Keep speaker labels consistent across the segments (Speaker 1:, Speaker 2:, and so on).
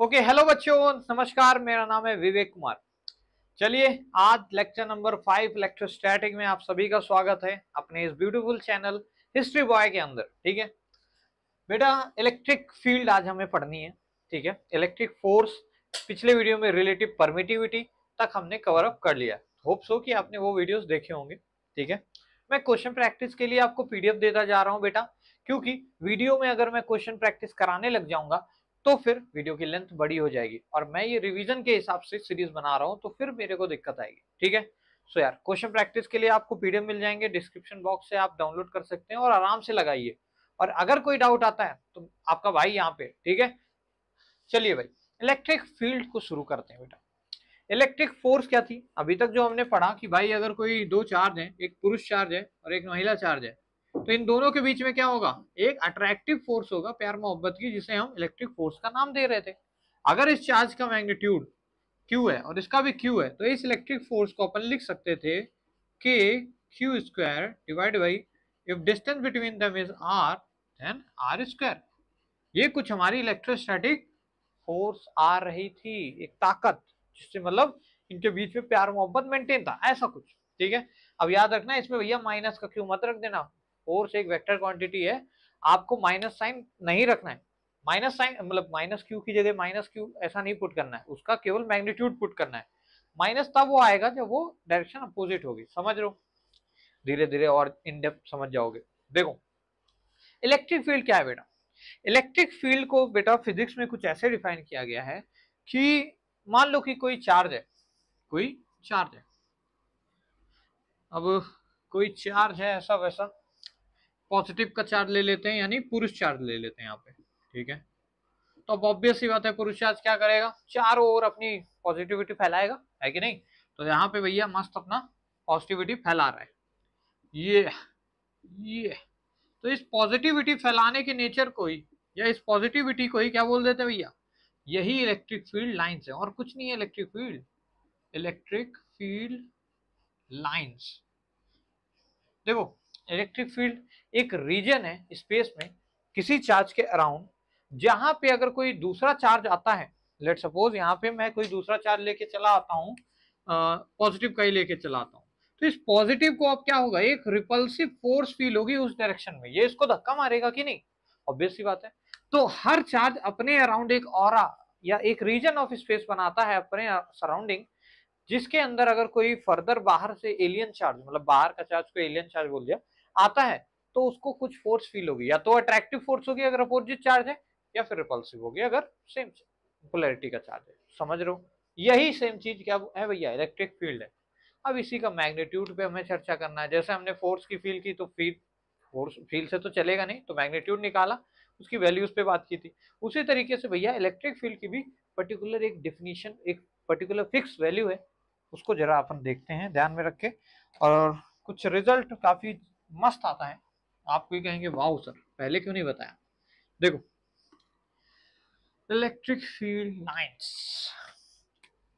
Speaker 1: Okay hello बच्चों, नमस्कार। मेरा नाम है विवेक कुमार। चलिए, आज लेक्चर नंबर 5 इलेक्ट्रोस्टैटिक में आप सभी का स्वागत है अपने इस ब्यूटीफुल चैनल हिस्ट्री बॉय के अंदर। ठीक है बेटा, इलेक्ट्रिक फील्ड आज हमें पढ़नी है। ठीक है, इलेक्ट्रिक फोर्स पिछले वीडियो में रिलेटिव परमिटिविटी तक हमने कवर अप कर लिया। होप सो कि आपने वो वीडियोस देखे होंगे। ठीक है, मैं क्वेश्चन प्रैक्टिस के लिए आपको पीडीएफ देता जा रहा हूं बेटा, क्योंकि वीडियो में अगर मैं क्वेश्चन प्रैक्टिस कराने लग जाऊंगा तो फिर वीडियो की लेंथ बड़ी हो जाएगी और मैं ये रिवीजन के हिसाब से सीरीज बना रहा हूं, तो फिर मेरे को दिक्कत आएगी। ठीक है, सो यार क्वेश्चन प्रैक्टिस के लिए आपको पीडीएफ मिल जाएंगे, डिस्क्रिप्शन बॉक्स से आप डाउनलोड कर सकते हैं और आराम से लगाइए। और अगर कोई डाउट आता है तो आपका भाई यहाँ पे। ठीक है, चलिए भाई, इलेक्ट्रिक फील्ड को शुरू करते हैं बेटा। इलेक्ट्रिक फोर्स क्या थी? अभी तक जो हमने पढ़ा कि भाई अगर कोई दो चार्ज है, एक पुरुष चार्ज है और एक महिला चार्ज है, तो इन दोनों के बीच में क्या होगा? एक अट्रैक्टिव फोर्स होगा, प्यार मोहब्बत की, जिसे हम इलेक्ट्रिक फोर्स का नाम दे रहे थे। अगर इस चार्ज का मैग्नीट्यूड Q है और इसका भी Q है, तो इस इलेक्ट्रिक फोर्स को अपन लिख सकते थे K Q square divide by, if distance between them is R then R square. ये कुछ हमारी इलेक्ट्रोस्टैटिक फोर्स आ रही थी, एक ताकत, जिससे मतलब इनके बीच में प्यार मोहब्बत मेंटेन था, ऐसा कुछ। ठीक है, अब याद रखना इसमें भैया माइनस का क्यों मत रख देना। फोर्स एक वेक्टर क्वांटिटी है, आपको माइनस साइन नहीं रखना है। माइनस साइन मतलब माइनस क्यू की जगह माइनस क्यू ऐसा नहीं पुट करना है, उसका केवल मैग्नीट्यूड पुट करना है। माइनस तब वो आएगा जब वो डायरेक्शन अपोजिट होगी। समझ रहे हो? धीरे धीरे और इन डेप्थ समझ जाओगे। देखो, इलेक्ट्रिक फील्ड क्या है बेटा? इलेक्ट्रिक फील्ड को बेटा फिजिक्स में कुछ ऐसे डिफाइन किया गया है कि मान लो कि कोई चार्ज है, कोई चार्ज है। अब कोई चार्ज है ऐसा वैसा, पॉजिटिव का चार्ज ले लेते हैं, यानी पुरुष चार्ज ले लेते हैं यहाँ पे। ठीक है, तो अब ऑब्वियस सी बात है, पुरुष चार्ज क्या करेगा? चारों ओर अपनी पॉजिटिविटी फैलाएगा, है कि नहीं? तो यहाँ पे भैया मस्त अपना पॉजिटिविटी फैला रहा है। ये तो इस पॉजिटिविटी फैलाने के नेचर को ही, या इस पॉजिटिविटी को ही क्या बोल देते हैं भैया? यही इलेक्ट्रिक फील्ड लाइंस है, और कुछ नहीं है electric field. Electric field lines, देखो, इलेक्ट्रिक फील्ड एक रीजन है स्पेस में किसी चार्ज के अराउंड, जहां पे अगर कोई दूसरा चार्ज आता है, लेट सपोज यहाँ पे मैं कोई दूसरा चार्ज लेके चला आता हूँ, पॉजिटिव का ही लेके चला आता हूँ, तो इस पॉजिटिव को अब क्या होगा? एक रिपल्सिव फोर्स फील होगी उस डायरेक्शन में, ये इसको धक्का मारेगा कि नहीं? ऑब्वियस सी बात है। तो हर चार्ज अपने अराउंड एक ऑरा या एक रीजन ऑफ स्पेस बनाता है अपने सराउंडिंग, जिसके अंदर अगर कोई फर्दर बाहर से एलियन चार्ज, मतलब बाहर का चार्ज को एलियन चार्ज बोल दिया, आता है, तो उसको कुछ फोर्स फील होगी, या तो अट्रैक्टिव फोर्स होगी अगर अपोजिट चार्ज है, या फिर रिपल्सिव होगी अगर सेम पोलैरिटी का चार्ज है। समझ रहे हो? यही सेम चीज क्या है भैया? इलेक्ट्रिक फील्ड है। अब इसी का मैग्नीट्यूड पे हमें चर्चा करना है। जैसे हमने फोर्स की फील की, तो फील फोर्स फील से तो चलेगा नहीं, तो मैग्नीट्यूड निकाला, उसकी वैल्यूज पे बात की थी। उसी तरीके से भैया इलेक्ट्रिक फील्ड की भी पर्टिकुलर एक डिफिनीशन, एक पर्टिकुलर फिक्स वैल्यू है, उसको जरा अपन देखते हैं ध्यान में रख के, और कुछ रिजल्ट काफी मस्त आता है। आपको ही कहेंगे वाह सर, पहले क्यों नहीं बताया। देखो, इलेक्ट्रिक फील्ड लाइंस,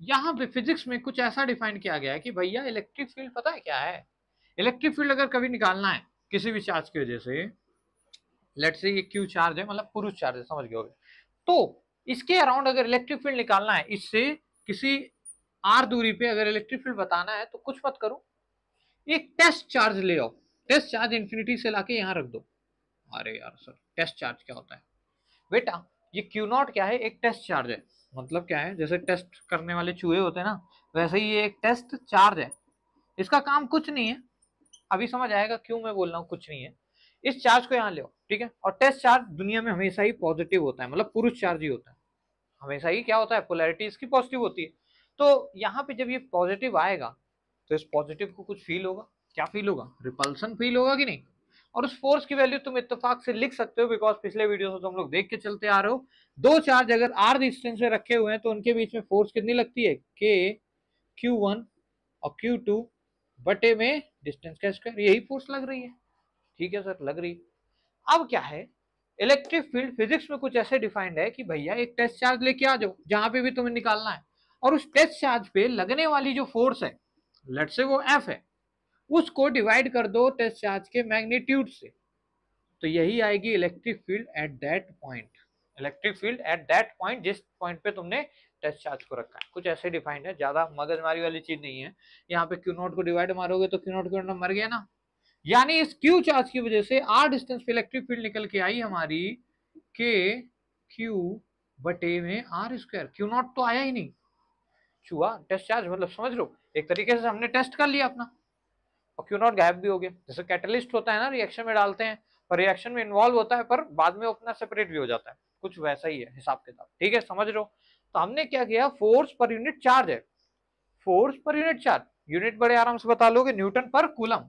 Speaker 1: यहाँ पे फिजिक्स में कुछ ऐसा डिफाइन किया गया है कि भैया इलेक्ट्रिक फील्ड पता है क्या है? इलेक्ट्रिक फील्ड अगर कभी निकालना है किसी भी चार्ज की वजह से, लेट्स से ये क्यू चार्ज है, मतलब पुरुष चार्ज है, समझ गए होगे, तो इसके अराउंड अगर इलेक्ट्रिक फील्ड निकालना है, इससे किसी आर दूरी पे अगर इलेक्ट्रिक फील्ड बताना है, तो कुछ मत करो, एक टेस्ट चार्ज ले आओ। टेस्ट चार्ज इंफिनिटी से लाके यहाँ रख दो। अरे यार सर, टेस्ट चार्ज क्या होता है बेटा? ये क्यू नॉट क्या है? एक टेस्ट चार्ज है। मतलब क्या है? जैसे टेस्ट करने वाले चूहे होते हैं ना, वैसे ही ये एक टेस्ट चार्ज है। इसका काम कुछ नहीं है, अभी समझ आएगा क्यों मैं बोल रहा हूँ कुछ नहीं है। इस चार्ज को यहाँ ले आओ, ठीक है? और टेस्ट चार्ज दुनिया में हमेशा ही पॉजिटिव होता है, मतलब पुरुष चार्ज ही होता है हमेशा ही। क्या होता है? पोलैरिटी इसकी पॉजिटिव होती है। तो यहाँ पे जब ये पॉजिटिव आएगा, तो इस पॉजिटिव को कुछ फील होगा। क्या फील होगा? रिपल्सन फील होगा कि नहीं? और उस फोर्स की वैल्यू तुम इत्तेफाक से लिख सकते हो, बिकॉज पिछले वीडियो से तुम लोग देख के चलते आ रहे हो, दो चार्ज अगर आर डिस्टेंस से रखे हुए हैं, तो उनके बीच में फोर्स कितनी लगती है? के Q1 और Q2 बटे में डिस्टेंस का स्क्वायर, यही फोर्स लग रही है। ठीक है सर, लग रही है। अब क्या है, इलेक्ट्रिक फील्ड फिजिक्स में कुछ ऐसे डिफाइंड है कि भैया एक टेस्ट चार्ज लेके आ जाओ जहां पे भी तुम्हें निकालना है, और उस टेस्ट चार्ज पे लगने वाली जो फोर्स है, लेट्स से वो F है, उसको डिवाइड कर दो टेस्ट चार्ज के मैग्नीट्यूड से, तो यही आएगी electric field at that point. Electric field at that point, जिस पॉइंट पे तुमने टेस्ट चार्ज को रखा है। कुछ ऐसे डिफाइंड है, ज्यादा मगजमारी वाली चीज नहीं है। यहाँ पे क्यू नॉट को डिवाइड मारोगे तो क्यू नॉट मर गया ना, यानी इस क्यू चार्ज की वजह से आर डिस्टेंस पे इलेक्ट्रिक फील्ड निकल के आई हमारी के क्यू बटे में आर स्क्वायर। क्यू नॉट तो आया ही नहीं, चुहा टेस्ट चार्ज, मतलब समझ लो एक तरीके से हमने टेस्ट कर लिया अपना, और क्यू नॉट गायब भी हो गया। जैसे कैटलिस्ट होता है ना, रिएक्शन में डालते हैं पर रिएक्शन में इन्वॉल्व होता है पर बाद में अपना सेपरेट भी हो जाता है, कुछ वैसा ही है हिसाब किताब, ठीक है, समझ रहे हो। तो हमने क्या किया, फोर्स पर यूनिट चार्ज है, force per unit charge, unit बड़े आराम से बता लोगे, न्यूटन पर कूलम,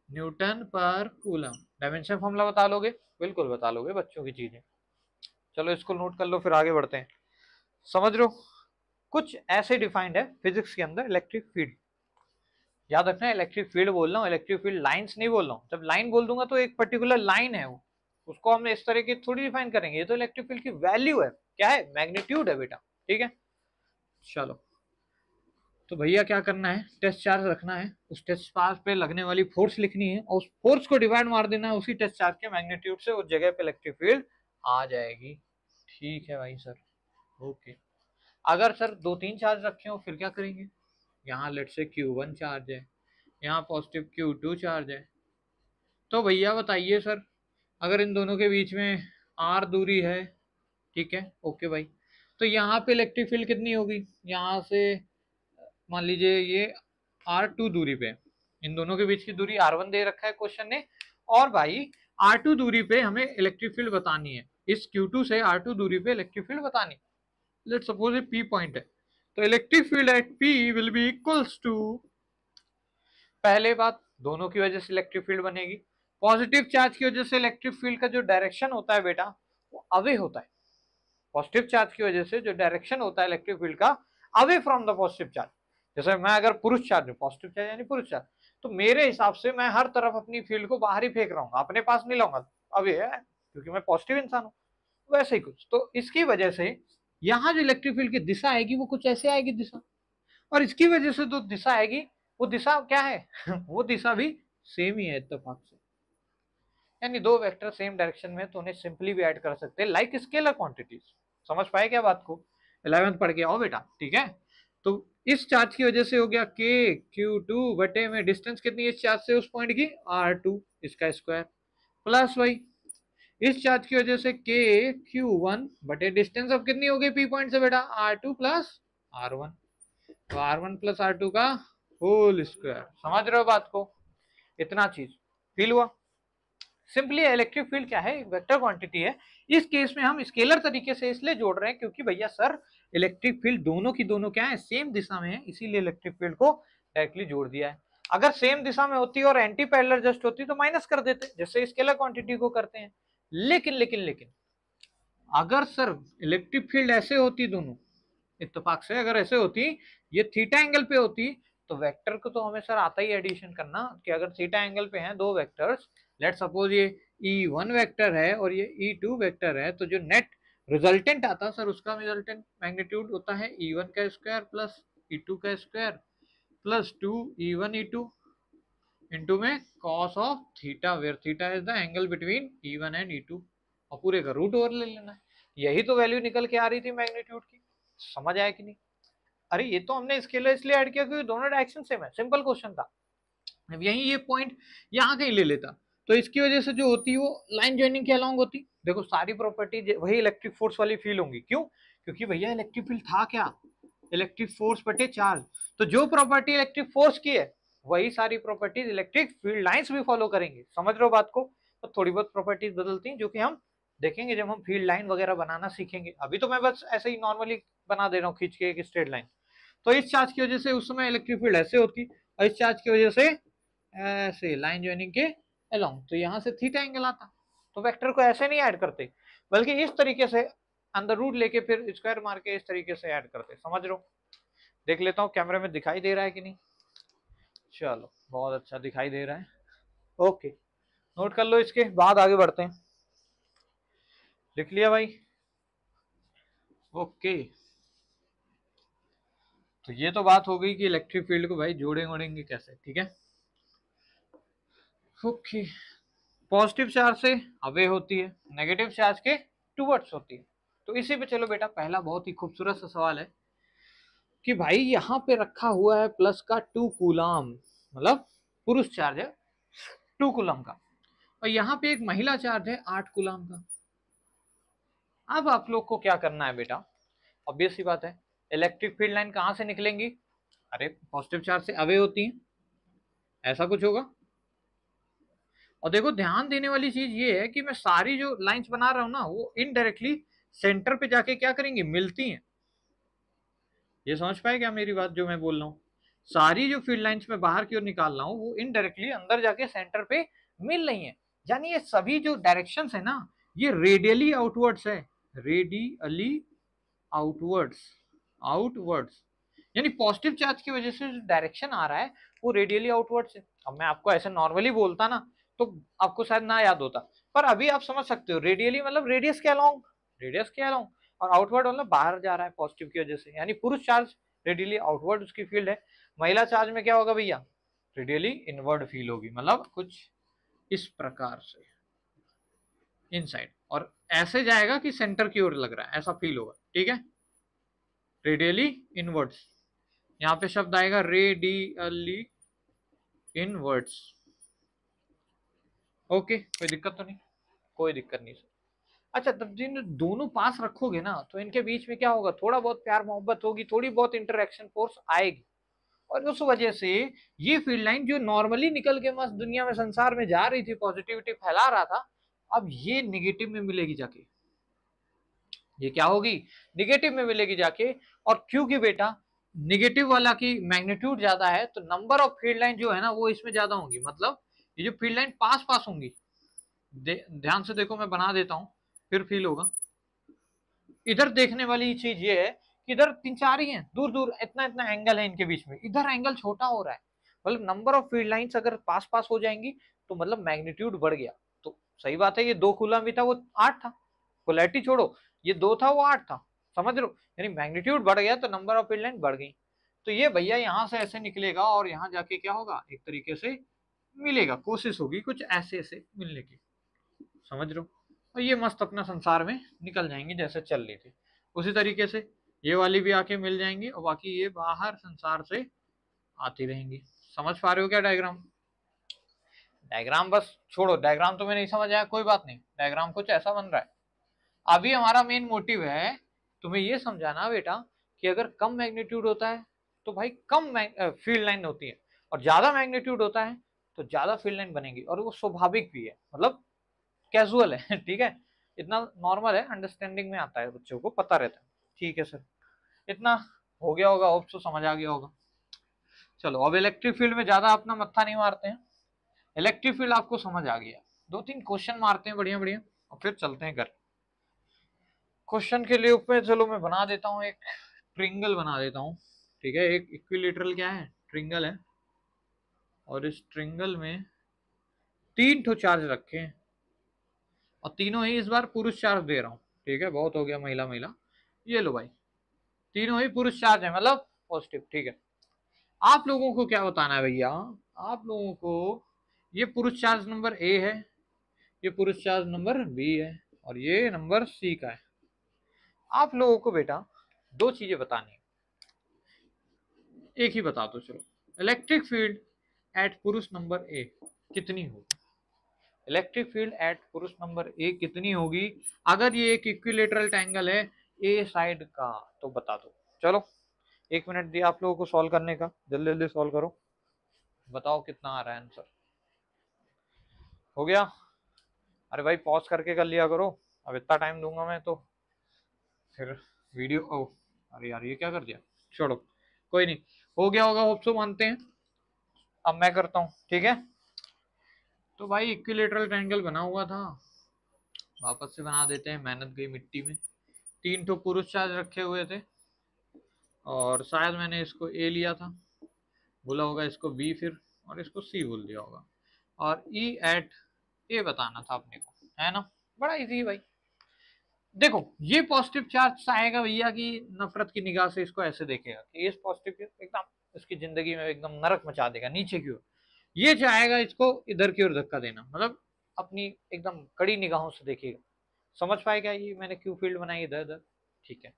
Speaker 1: न्यूटन पर कूलम। डायमेंशन फॉर्मूला बता लोगे, बिल्कुल बता लोगे, बच्चों की चीज है। चलो इसको नोट कर लो, फिर आगे बढ़ते हैं। समझ रहे हो, कुछ ऐसे डिफाइंड है फिजिक्स के अंदर इलेक्ट्रिक फील्ड। याद रखना, इलेक्ट्रिक फील्ड बोल रहा हूँ, इलेक्ट्रिक फील्ड लाइंस नहीं बोल रहा हूँ। जब लाइन बोल दूंगा तो एक पर्टिकुलर लाइन है वो, उसको हम इस तरह की थोड़ी डिफाइन करेंगे। ये तो इलेक्ट्रिक फील्ड की वैल्यू है, क्या है, मैग्नीट्यूड है बेटा, ठीक है। चलो तो भैया क्या करना है, टेस्ट चार्ज रखना है, उस टेस्ट चार्ज पे लगने वाली फोर्स लिखनी है और उस फोर्स को डिवाइड मार देना है उसी टेस्ट चार्ज के मैग्नीट्यूड से, उस जगह पे इलेक्ट्रिक फील्ड आ जाएगी। ठीक है भाई सर, ओके। अगर सर 2-3 चार्ज रखे हो फिर क्या करेंगे, यहाँ लेट से Q1 चार्ज है, यहाँ पॉजिटिव Q2 चार्ज है, तो भैया बताइए सर, अगर इन दोनों के बीच में R दूरी है, ठीक है, ओके भाई, तो यहाँ पे इलेक्ट्रिक फील्ड कितनी होगी, यहाँ से मान लीजिए ये R2 दूरी पे, इन दोनों के बीच की दूरी R1 दे रखा है क्वेश्चन ने, और भाई R2 दूरी पे हमें इलेक्ट्रिक फील्ड बतानी है, इस Q2 से R2 दूरी पे इलेक्ट्रिक फील्ड बतानी है। लेट्स सपोज ये P पॉइंट है, तो electric field at P will be equals to, पहले बात दोनों की वजह से इलेक्ट्रिक फील्ड बनेगी, पॉजिटिव चार्ज की वजह से इलेक्ट्रिक फील्ड का जो डायरेक्शन होता है बेटा वो अवे होता है, पॉजिटिव चार्ज की वजह से जो डायरेक्शन होता है इलेक्ट्रिक फील्ड का away from the positive charge. जैसे मैं अगर पुरुष चार्ज हूँ, पॉजिटिव चार्ज यानी पुरुष चार्ज, तो मेरे हिसाब से मैं हर तरफ अपनी फील्ड को बाहर ही फेंक रहा हूँ, अपने पास नहीं लाऊंगा, अवे है क्योंकि मैं पॉजिटिव इंसान हूँ, वैसे ही कुछ। तो इसकी वजह से यहाँ जो इलेक्ट्रिक फील्ड की दिशा आएगी वो कुछ ऐसे आएगी दिशा, और इसकी वजह से जो दिशा आएगी वो दिशा क्या है वो दिशा भी सेम ही है इत्तेफाक से, यानी दो वेक्टर सेम डायरेक्शन में तो उन्हें सिंपली भी ऐड कर सकते हैं लाइक स्केलर क्वांटिटीज। समझ पाए क्या बात को, 11th पढ़ के आओ बेटा, ठीक है। तो इस चार्ज की वजह से हो गया के Q2 बटे में डिस्टेंस कितनी है इस चार्ज से उस पॉइंट की R2, इसका स्क्वायर, प्लस भाई इस चार्ज की वजह से के Q1 बटे डिस्टेंस अब कितनी हो गई P पॉइंट से बेटा R2 प्लस R1, तो R1 प्लस R2 का होल स्क्वायर। समझ रहे हो बात को, इतना चीज फील हुआ। सिंपली इलेक्ट्रिक फील्ड क्या है, वेक्टर क्वांटिटी है। इस केस में हम स्केलर तरीके से इसलिए जोड़ रहे हैं क्योंकि भैया सर इलेक्ट्रिक फील्ड दोनों की दोनों क्या है, सेम दिशा में है, इसीलिए इलेक्ट्रिक फील्ड को डायरेक्टली जोड़ दिया है। अगर सेम दिशा में होती और एंटी पैरेलल जस्ट होती तो माइनस कर देते, जैसे स्केलर क्वांटिटी को करते हैं। लेकिन लेकिन लेकिन अगर सर इलेक्ट्रिक फील्ड ऐसे होती, दोनों इत्तेफाक से अगर ऐसे होती, ये थीटा एंगल पे होती, तो वेक्टर को तो हमें सर आता ही एडिशन करना कि अगर थीटा एंगल पे हैं दो वेक्टर्स, लेट सपोज ये E1 वेक्टर है और ये E2 वेक्टर है, तो जो नेट रिजल्टेंट आता सर उसका रिजल्टेंट मैग्नीट्यूड होता है E1 का स्क्वायर प्लस E2 का square plus 2 E1 E2 into में cos of theta, where theta is the angle between E1 and E2, और पूरे का रूट ओवर ले लेना है। यही तो वैल्यू निकल के आ रही थी मैग्नीट्यूड की, समझ आया कि नहीं। अरे ये तो हमने स्केलर इसलिए ऐड किया क्योंकि दोनों डायरेक्शन सेम है, सिंपल क्वेश्चन था। अब यही ये पॉइंट यहाँ कहीं ले लेता तो इसकी वजह से जो होती वो लाइन ज्वाइनिंग के अलॉन्ग होती। देखो सारी प्रॉपर्टी वही इलेक्ट्रिक फोर्स वाली फील होंगी, क्यों, क्योंकि भैया इलेक्ट्रिक फील्ड था क्या, इलेक्ट्रिक फोर्स बटे चार्ज, तो जो प्रॉपर्टी इलेक्ट्रिक फोर्स की है वही सारी प्रॉपर्टीज इलेक्ट्रिक फील्ड लाइंस भी फॉलो करेंगे। समझ रहे हो बात को, तो थोड़ी बहुत प्रॉपर्टीज बदलती हैं जो कि हम देखेंगे जब हम फील्ड लाइन वगैरह बनाना सीखेंगे। अभी तो मैं बस ऐसे ही नॉर्मली बना दे रहा हूँ खींच के एक स्ट्रेट लाइन। तो इस चार्ज की वजह से उस समय इलेक्ट्रिक फील्ड ऐसे होती और इस चार्ज की वजह से ऐसे लाइन ज्वाइनिंग के अलोंग, तो यहाँ से थीटा एंगल आता। तो वेक्टर को ऐसे नहीं ऐड करते बल्कि इस तरीके से अंदर रूट लेके फिर स्क्वायर मार के इस तरीके से ऐड करते। समझ रहे हो, देख लेता हूँ कैमरे में दिखाई दे रहा है कि नहीं। चलो बहुत अच्छा दिखाई दे रहा है, ओके नोट कर लो, इसके बाद आगे बढ़ते हैं। लिख लिया भाई, ओके। तो ये तो बात हो गई कि इलेक्ट्रिक फील्ड को भाई जोड़ेंगे कैसे, ठीक है। ओके, पॉजिटिव चार्ज से अवे होती है, नेगेटिव चार्ज के टूवर्ड्स होती है। तो इसी पे चलो बेटा, पहला बहुत ही खूबसूरत सा सवाल है कि भाई यहाँ पे रखा हुआ है प्लस का 2 कूलम, मतलब पुरुष चार्ज है 2 कूलम का, और यहाँ पे एक महिला चार्ज है 8 कूलम का। अब आप लोग को क्या करना है बेटा, ऑब्वियस सी बात है, इलेक्ट्रिक फील्ड लाइन कहाँ से निकलेंगी, अरे पॉजिटिव चार्ज से अवे होती है, ऐसा कुछ होगा। और देखो ध्यान देने वाली चीज ये है कि मैं सारी जो लाइंस बना रहा हूं ना, वो इनडायरेक्टली सेंटर पे जाके क्या करेंगी, मिलती हैं। ये समझ पाए क्या मेरी बात जो मैं बोल रहा हूँ, सारी जो फील्ड लाइंस में बाहर की ओर निकाल रहा हूँ वो इनडायरेक्टली अंदर जाके सेंटर पे मिल रही है। यानी ये सभी जो डायरेक्शन है ना, ये रेडियली आउटवर्ड्स है, रेडियली आउटवर्ड्स, आउटवर्ड्स, यानी पॉजिटिव चार्ज की वजह से जो डायरेक्शन आ रहा है वो रेडियली आउटवर्ड्स है। अब मैं आपको ऐसे नॉर्मली बोलता ना तो आपको शायद ना याद होता, पर अभी आप समझ सकते हो, रेडियली मतलब रेडियस के अलोंग, रेडियस के अलोंग, और आउटवर्ड मतलब बाहर जा रहा है पॉजिटिव की वजह से, यानी पुरुष चार्ज रेडियली आउटवर्ड उसकी फील्ड है। महिला चार्ज में क्या होगा भैया, रेडियली इनवर्ड फील होगी, मतलब कुछ इस प्रकार से इनसाइड, और ऐसे जाएगा कि सेंटर की ओर लग रहा है, ऐसा फील होगा, ठीक है, रेडियली इनवर्ड्स। यहाँ पे शब्द आएगा रेडियली इनवर्ड्स। ओके, कोई दिक्कत तो नहीं, कोई दिक्कत नहीं सर। अच्छा, तब जिन दोनों पास रखोगे ना तो इनके बीच में क्या होगा, थोड़ा बहुत प्यार मोहब्बत होगी, थोड़ी बहुत इंटरेक्शन फोर्स आएगी, और उस वजह से ये फील्ड लाइन जो नॉर्मली निकल के मस्त दुनिया में संसार में जा रही थी, पॉजिटिविटी फैला रहा था, अब ये निगेटिव में मिलेगी जाके, ये क्या होगी, निगेटिव में मिलेगी जाके। और क्योंकि बेटा निगेटिव वाला की मैग्नीट्यूड ज्यादा है तो नंबर ऑफ फील्ड लाइन जो है ना वो इसमें ज्यादा होंगी, मतलब ये जो फील्ड लाइन पास पास होंगी, ध्यान से देखो मैं बना देता हूं फिर फील होगा। इधर देखने वाली चीज ये है कि इधर 3-4 ही हैं, दूर दूर इतना इतना एंगल है इनके बीच में, इधर एंगल छोटा हो रहा है, मतलब नंबर ऑफ फील्ड लाइंस अगर पास पास हो जाएंगी तो मतलब मैग्नीट्यूड बढ़ गया। तो सही बात है, ये 2 कूलम भी था वो 8 था, पोलैरिटी छोड़ो, ये 2 था वो 8 था, समझ रहे हो, यानी मैग्नीट्यूड बढ़ गया तो नंबर ऑफ फील्ड लाइन बढ़ गई। तो ये भैया यहाँ से ऐसे निकलेगा और यहाँ जाके क्या होगा, एक तरीके से मिलेगा, कोशिश होगी कुछ ऐसे ऐसे मिलने की, समझ रहे हो, और ये मस्त अपना संसार में निकल जाएंगी जैसे चल रही थी, उसी तरीके से ये वाली भी आके मिल जाएंगी, और बाकी ये बाहर संसार से आती रहेंगी। समझ पा रहे हो क्या डायग्राम, डायग्राम बस छोड़ो, डायग्राम तुम्हें नहीं समझ आया कोई बात नहीं, डायग्राम कुछ ऐसा बन रहा है। अभी हमारा मेन मोटिव है तुम्हें ये समझाना बेटा कि अगर कम मैग्नीट्यूड होता है तो भाई कम फील्ड लाइन होती है, और ज्यादा मैग्नीट्यूड होता है तो ज्यादा फील्ड लाइन बनेगी, और वो स्वाभाविक भी है, मतलब कैजुअल है ठीक है, इतना नॉर्मल है, अंडरस्टैंडिंग में आता है, बच्चों को पता रहता है। ठीक है सर, इतना हो गया होगा, होप सो समझ आ गया होगा। चलो अब इलेक्ट्रिक फील्ड में ज्यादा अपना मत्था नहीं मारते हैं, इलेक्ट्रिक फील्ड आपको समझ आ गया, 2-3 क्वेश्चन मारते हैं बढ़िया बढ़िया और फिर चलते हैं घर। क्वेश्चन के लिए ऊपर चलो मैं बना देता हूँ, एक ट्रिंगल बना देता हूँ, ठीक है, एक इक्विलेटरल क्या है, ट्रिंगल है, और इस ट्रिंगल में 3 ठो चार्ज रखे हैं, और तीनों ही इस बार पुरुष चार्ज दे रहा हूँ, ठीक है, बहुत हो गया महिला महिला, ये लो भाई, तीनों ही पुरुष चार्ज है, मतलब पॉजिटिव, ठीक है। आप लोगों को क्या बताना है भैया, आप लोगों को ये पुरुष चार्ज नंबर ए है, ये पुरुष चार्ज नंबर बी है, और ये नंबर सी का है। आप लोगों को बेटा 2 चीजें बतानी है, एक ही बता दो चलो, इलेक्ट्रिक फील्ड एट पुरुष नंबर ए कितनी होगी, इलेक्ट्रिक फील्ड एट पुरुष नंबर ए कितनी होगी, अगर ये एक इक्विलेटरल ट्रायंगल है ए साइड का, तो बता दो। चलो 1 मिनट दिया आप लोगों को सॉल्व करने का, जल्दी जल्दी सॉल्व करो, बताओ कितना आ रहा है आंसर। हो गया, अरे भाई पॉज करके कर लिया करो, अब इतना टाइम दूंगा मैं तो फिर वीडियो, ओ अरे यार ये क्या कर दिया, छोड़ो कोई नहीं, हो गया होगा, होप सो मानते हैं। अब मैं करता हूँ, ठीक है, तो भाई इक्विलेटरल ट्रायंगल बना हुआ था, वापस से बना देते हैं, मेहनत गई मिट्टी में। 3 ठो पुरुष चार्ज रखे हुए थे, और शायद मैंने इसको ए लिया था, बोला होगा इसको बी फिर, और इसको सी बोल दिया होगा, और ई एट ए बताना था अपने को, है ना, बड़ा इजी है भाई। देखो ये पॉजिटिव चार्ज आएगा भैया कि नफरत की निगाह से इसको ऐसे देखेगा कि इस पॉजिटिव एकदम इसकी जिंदगी में एकदम नरक मचा देगा नीचे की ओर, ये चाहेगा इसको इधर की ओर धक्का देना, मतलब अपनी एकदम कड़ी निगाहों से देखेगा, समझ पाए क्या? ये मैंने क्यू फील्ड बनाई इधर इधर, ठीक है।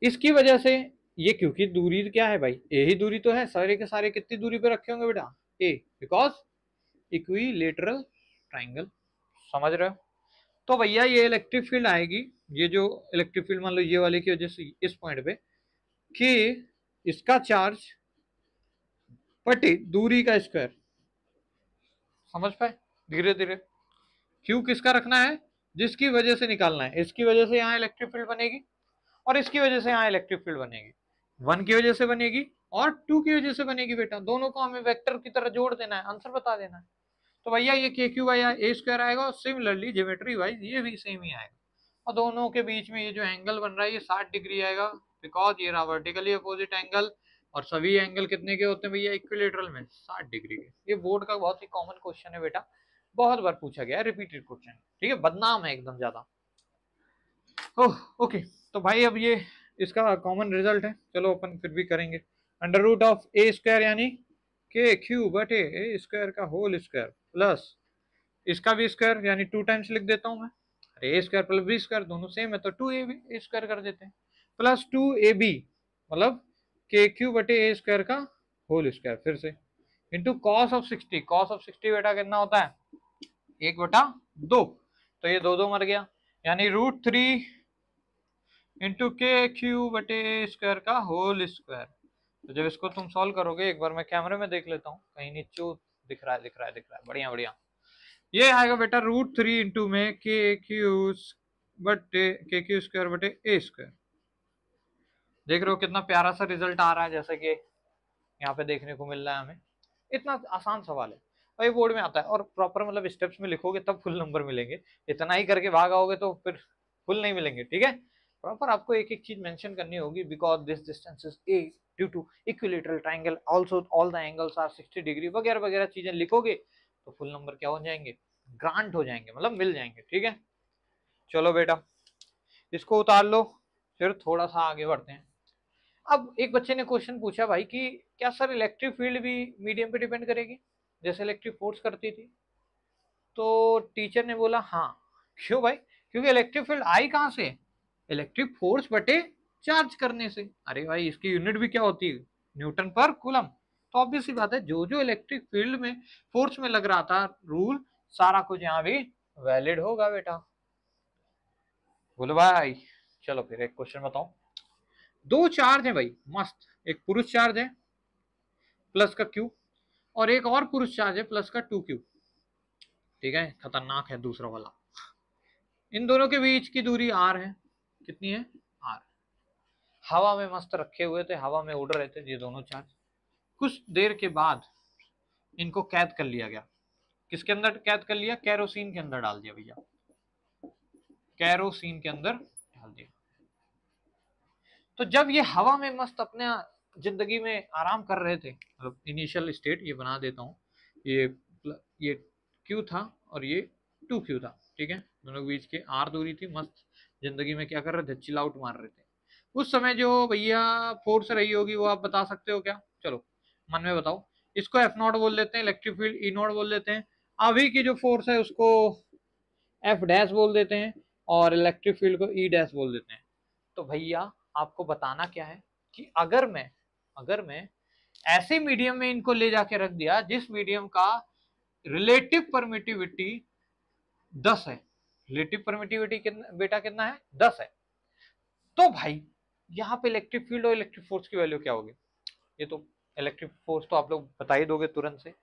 Speaker 1: इसकी वजह से ये, क्योंकि दूरी क्या है भाई, ए ही दूरी तो है, सारे के सारे कितनी दूरी पे रखे होंगे बेटा, ए, बिकॉज इक्विलेटरल ट्राइंगल। समझ रहे हो? तो भैया ये इलेक्ट्रिक फील्ड आएगी, ये जो इलेक्ट्रिक फील्ड मान लो ये वाले की वजह से इस पॉइंट पे, कि इसका चार्ज बटे दूरी का स्क्वायर। समझ पाए? धीरे धीरे क्यू किसका रखना है, जिसकी वजह से निकालना है। इसकी वजह से यहाँ इलेक्ट्रिक फील्ड बनेगी और इसकी वजह से यहाँ इलेक्ट्रिक फील्ड बनेगी। 1 की वजह से बनेगी और 2 की वजह से बनेगी बेटा। दोनों को हमें वेक्टर की तरह जोड़ देना है, आंसर बता देना है। तो भैया ये के क्यू बाई ए स्क्वायर आएगा और सिमिलरली ज्योमेट्री वाइज ये भी सेम ही आएगा। और दोनों के बीच में ये जो एंगल बन रहा है ये 60 डिग्री आएगा, बिकॉज ये रहा वर्टिकली अपोजिट एंगल। और सभी एंगल कितने के होते हैं भैया इक्विलेटरल में? 60 डिग्री के। ये बोर्ड का बहुत ही कॉमन क्वेश्चन है बेटा, बहुत बार पूछा गया है, रिपीटेड क्वेश्चन, ठीक है, बदनाम है एकदम ज्यादा। ओह ओके, तो भाई अब ये इसका कॉमन रिजल्ट है, चलो अपन फिर भी करेंगे। Under root of A square यानी के क्यू बटे ए स्क्वायर का होल स्क्वायर प्लस इसका भी स्क्वायर यानी 2 टाइम्स लिख देता हूं मैं। अरे ए स्क्वायर प्लस बी स्क्वायर दोनों सेम है तो 2ab ए स्क्वायर कर देते हैं, प्लस 2ab मतलब के क्यू बटे ए स्क्वायर का होल स्क्वायर फिर से into cos of 60। Cos of 60 बेटा कितना होता है? 1/2। तो ये 2 मर गया, यानी √3 इंटू के क्यू बटे ए स्क्वायर का होल स्क्वायर। तो जब इसको तुम सॉल्व करोगे, एक बार मैं कैमरे में देख लेता हूँ, कहीं नीचे दिख रहा है, बढ़िया बढ़िया। ये आएगा बेटा √3 इंटू में के क्यू स्क्वायर बटे ए स्क्वायर। देख रहे हो कितना प्यारा सा रिजल्ट आ रहा है, जैसे कि यहाँ पे देखने को मिल रहा है हमें। इतना आसान सवाल है और ये बोर्ड में आता है, और प्रॉपर मतलब स्टेप्स में लिखोगे तब फुल नंबर मिलेंगे। इतना ही करके भाग आओगे तो फिर फुल नहीं मिलेंगे, ठीक है। प्रॉपर आपको एक एक चीज मेंशन करनी होगी, because this distance is a due to equilateral triangle, also all the angles are 60 degree, वगैरह वगैरह चीजें लिखोगे तो फुल नंबर क्या हो जाएंगे, ग्रांट हो जाएंगे, मतलब मिल जाएंगे, ठीक है। चलो बेटा इसको उतार लो, फिर थोड़ा सा आगे बढ़ते हैं। अब एक बच्चे ने क्वेश्चन पूछा भाई कि क्या सर इलेक्ट्रिक फील्ड भी मीडियम पे डिपेंड करेगी जैसे इलेक्ट्रिक फोर्स करती थी? तो टीचर ने बोला हाँ। क्यों भाई? क्योंकि इलेक्ट्रिक फील्ड आई कहां से? इलेक्ट्रिक फोर्स बटे चार्ज करने से। अरे भाई इसकी यूनिट भी क्या होती है? न्यूटन पर कूलम। तो ऑब्वियस सी बात है, जो जो इलेक्ट्रिक फील्ड में फोर्स में लग रहा था रूल, सारा कुछ यहाँ भी वैलिड होगा बेटा। बोलो भाई। चलो फिर एक क्वेश्चन बताओ। 2 चार्ज है भाई मस्त, एक पुरुष चार्ज है प्लस का क्यू, और एक और पुरुष चार्ज है प्लस का 2q, ठीक है, खतरनाक है दूसरा वाला। इन दोनों के बीच की दूरी r है, कितनी है? r। हवा में मस्त रखे हुए थे, हवा में उड़ रहे थे ये दोनों चार्ज। कुछ देर के बाद इनको कैद कर लिया गया। किसके अंदर कैद कर लिया? कैरोसिन के अंदर डाल दिया भैया, कैरोसिन के अंदर डाल दिया। तो जब ये हवा में मस्त अपने जिंदगी में आराम कर रहे थे, मतलब इनिशियल स्टेट ये बना देता हूँ, ये Q था और ये 2Q था, ठीक है, दोनों के बीच के R दूरी थी, मस्त जिंदगी में क्या कर रहे थे, चिल आउट मार रहे थे। उस समय जो भैया फोर्स रही होगी वो आप बता सकते हो क्या? चलो मन में बताओ। इसको F0 बोल देते हैं, इलेक्ट्रिक फील्ड E0 बोल देते हैं, अभी की जो फोर्स है उसको F डैश बोल देते हैं, और इलेक्ट्रिक फील्ड को E डैश बोल देते हैं। तो भैया आपको बताना क्या है कि अगर मैं ऐसे मीडियम में इनको ले जाके रख दिया जिस मीडियम का रिलेटिव परमिटिविटी 10 है, रिलेटिव परमिटिविटी बेटा कितना है? 10 है। तो भाई यहाँ पे इलेक्ट्रिक फील्ड और इलेक्ट्रिक फोर्स की वैल्यू क्या होगी? ये तो इलेक्ट्रिक फोर्स तो आप लोग बता ही दोगे तुरंत से,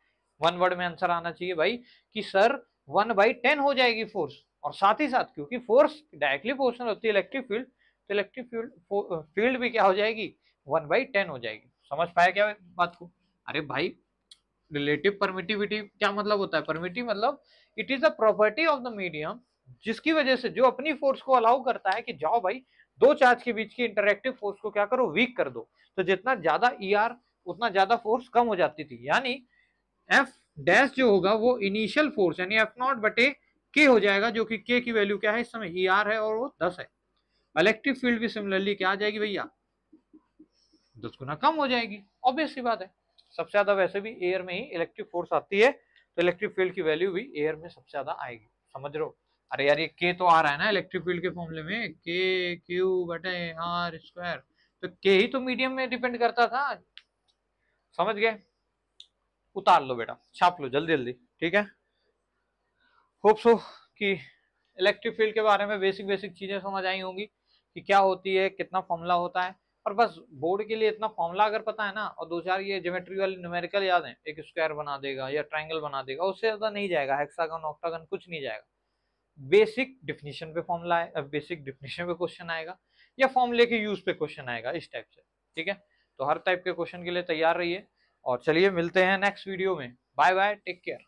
Speaker 1: 1 वर्ड में आंसर आना चाहिए भाई कि सर 1/10 हो जाएगी फोर्स। और साथ ही साथ क्योंकि फोर्स डायरेक्टली प्रोपोर्शनल होती है इलेक्ट्रिक फील्ड, तो इलेक्ट्रिक फील्ड भी क्या हो जाएगी? 1/10 हो जाएगी। समझ पाया क्या बात को? अरे भाई रिलेटिव परमिटिविटी क्या मतलब होता है? परमिटिव मतलब it is a property of the medium, जिसकी वजह से जो अपनी फोर्स को अलाउ करता है कि जाओ भाई दो चार्ज के बीच की इंटरएक्टिव फोर्स को क्या करो, वीक कर दो। तो जितना ज्यादा ER उतना ज्यादा फोर्स कम हो जाती थी, यानी F डैश जो होगा वो इनिशियल फोर्स यानी F0 बटे K हो जाएगा, जो कि K की वैल्यू क्या है इस समय? ER है और वो 10 है। इलेक्ट्रिक फील्ड भी सिमिलरली क्या आ जाएगी भैया? 10 गुना कम हो जाएगी। ऑब्वियस सी बात है, सबसे ज्यादा वैसे भी एयर में ही इलेक्ट्रिक फोर्स आती है, तो इलेक्ट्रिक फील्ड की वैल्यू भी एयर में सबसे ज्यादा आएगी। समझ रहे हो? अरे यार ये के तो आ रहा है ना इलेक्ट्रिक फील्ड के फॉर्मूले में, के क्यू बटे आर स्क्वायर, तो के ही तो मीडियम में डिपेंड करता था। समझ गए? उतार लो बेटा, छाप लो जल्दी जल्दी, ठीक है। होप सो कि इलेक्ट्रिक फील्ड के बारे में बेसिक बेसिक चीजें समझ आई होंगी कि क्या होती है, कितना फॉर्मूला होता है। और बस बोर्ड के लिए इतना फॉर्मूला अगर पता है ना, और दो चार ये ज्योमेट्री वाली न्यूमेरिकल याद है, एक स्क्वायर बना देगा या ट्रायंगल बना देगा, उससे ज्यादा नहीं जाएगा, हेक्सागन ऑक्टागन कुछ नहीं जाएगा। बेसिक डिफिनीशन पे फॉर्मूला है, बेसिक डिफिनीशन पे क्वेश्चन आएगा, या फॉर्मूले के यूज पे क्वेश्चन आएगा, इस टाइप से, ठीक है। तो हर टाइप के क्वेश्चन के लिए तैयार रहिए, और चलिए मिलते हैं नेक्स्ट वीडियो में। Bye bye, take care.